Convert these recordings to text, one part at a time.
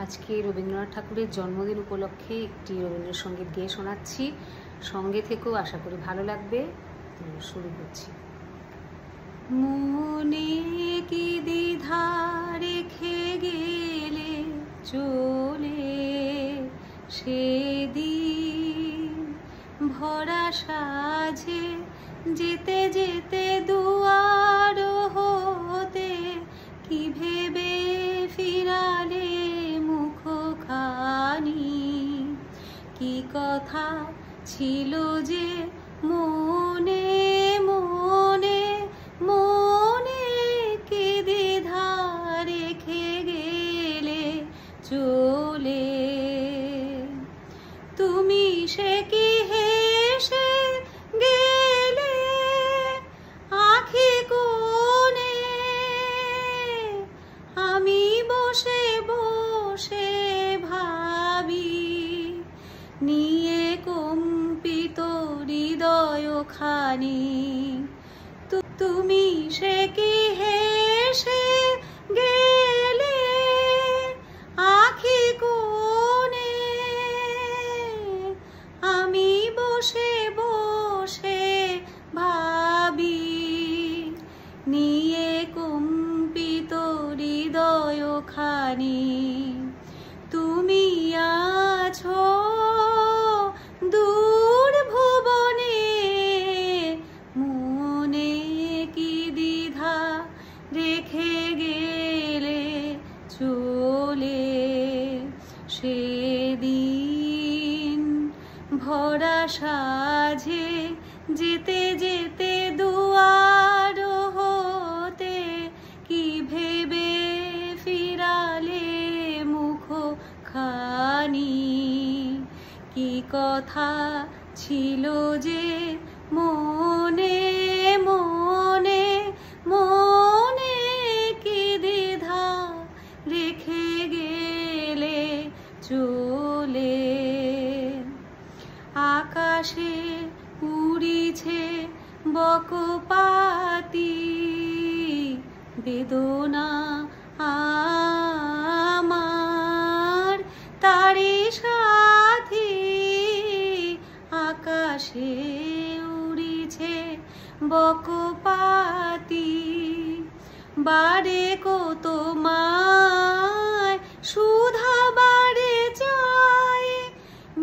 আজকে রবীন্দ্রনাথ ঠাকুরের জন্মদিন উপলক্ষে একটি রবীন্দ্রসঙ্গীত গেয়ে শোনাচ্ছি। সঙ্গে থেকেও আশা করি ভালো লাগবে। শুরু করছি। মনে কি দ্বিধা রেখে গেলে চলে সেদিন ভরা সাজে যেতে যেতে দুয়ার হতে কি ভেবে ফিরালে মুখখানি, কি কথা ছিল যে মনে মনে মনে কি দ্বিধা রেখে গেলে চলে। তুমি সে কি হেসে গেলে আখি কোণে, আমি বসে বসে ভাবি নিয়ে কম্পিত হৃদয়খানি। তুমি সে কি হেসে গেলে আখি কোণে, আমি বসে বসে ভাবি নিয়ে কম্পিত হৃদয়খানি। তুমি আছো দূর ভুবনে, মনে কি দ্বিধা রেখে গেলে চলে সেদিন ভরা সাজে যেতে যেতে দুয়ার হতে কি ভেবে ফিরালে মুখখানি, কি কথা ছিল যে মনে মনে মনে কি দ্বিধা রেখে গেলে চলে। আকাশে উড়িছে বকপাতি বেদনা আমার তারি সাথী, আকাশে উড়িছে বকপাতি বারে কত মায় সুধা বারে চায়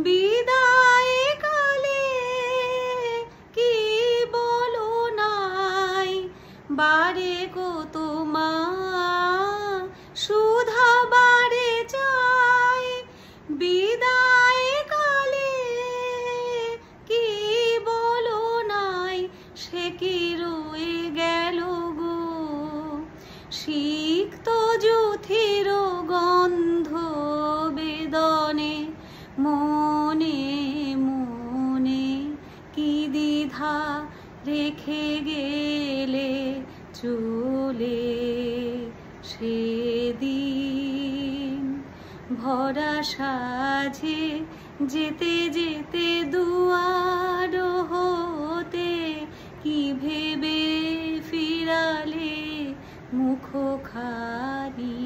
বিদায় কালে কি বলো নাই, বারে কত মা সুধা বারে চায় বিদায় কালে কি বলো নাই, সে কি রয়ে গেল গো সিক্ত যুথির গন্ধ বেদনে, মনে মনে কি দ্বিধা রেখে গেলে চলে সেদিন ভরা সাজে যেতে যেতে দুয়ার হতে কি ভেবে ফিরালে মুখখানি।